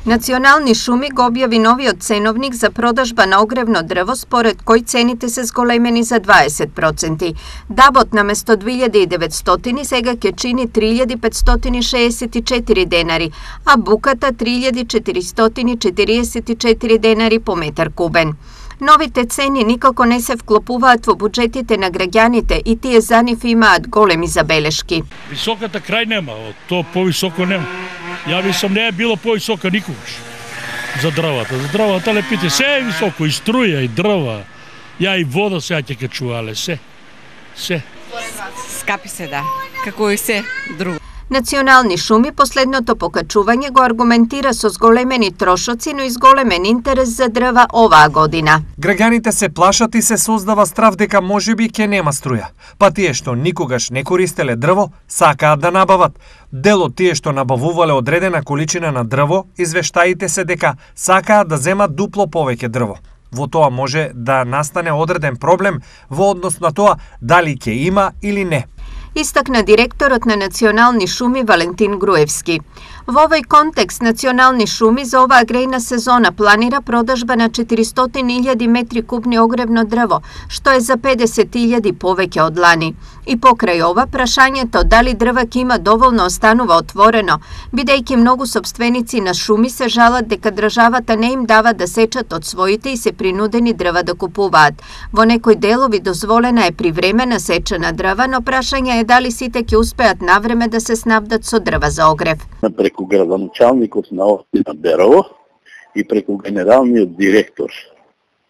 Национални шуми го објави новиот ценовник за продажба на огревно дрво, според кој цените се зголемени за 20%. Дабот наместо 2900 сега ќе чини 3564 денари, а буката 3444 денари по метар кубен. Новите цени никако не се вклопуваат во буџетите на граѓаните и тие за нив имаат големи забелешки. Високата крај нема, то повисоко нема. Ја мислам не е било повисока никогаш за дрвата. За дрвата лепите се е високо, и струја, и дрва. Ја и вода сега ќе качувале, се. Скапи се, да, како и се друго. Национални шуми последното покачување го аргументира со зголемени трошоци, но и зголемен интерес за дрва оваа година. Граѓаните се плашат и се создава страв дека можеби ќе нема струја. Па тие што никогаш не користеле дрво, сакаат да набават. Дел од тие што набавувале одредена количина на дрво, извештаите се дека сакаат да земат дупло повеќе дрво. Во тоа може да настане одреден проблем во однос на тоа дали ќе има или не, истакна директорот на Национални шуми Валентин Груевски. Во овој контекст Национални шуми за оваа грејна сезона планира продажба на 400.000 метри кубни огревно дрво, што е за 50.000 повеќе од лани. И покрај ова, прашањето дали дрва ќе има доволно останува отворено, бидејќи многу сопственици на шуми се жалат дека државата не им дава да сечат од своите и се принудени дрва да купуваат. Во некои делови дозволена е привремена сеча на дрва, но прашање е дали сите ќе успеат навреме да се снабдат со дрва за огрев. Преку градоначалникот на општина Берово и преку генералниот директор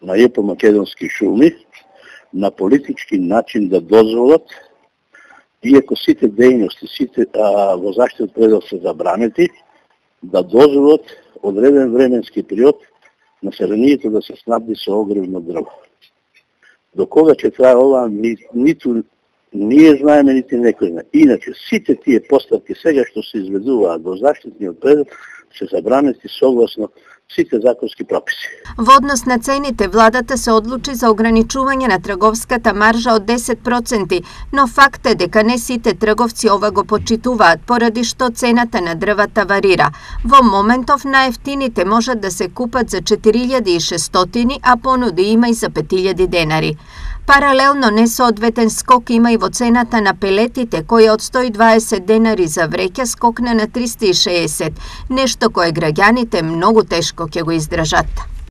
на ЕП Македонски шуми на политички начин да дозволат, иако сите дејности, сите во заштитен предел се забранети, да дозволат одреден временски период населението да се снабди со огревно дрво. До кога ќе трае ова, ниту ние знаеме, нити некој знае. Иначе, сите тие поставки сега што се изведуваат во заштитниот предел се забранети согласно сите законски прописи. Во однос на цените, владата се одлучи за ограничување на трговската маржа од 10%, но факт е дека не сите трговци ова го почитуваат, поради што цената на дрвата варира. Во моментов најефтините можат да се купат за 4600, а понуди има и за 5000 денари. Паралелно несоодветен скок има и во цената на пелетите, која од 120 денари за вреќа скокна на 360, нешто кое граѓаните многу тешко ќе го издржат.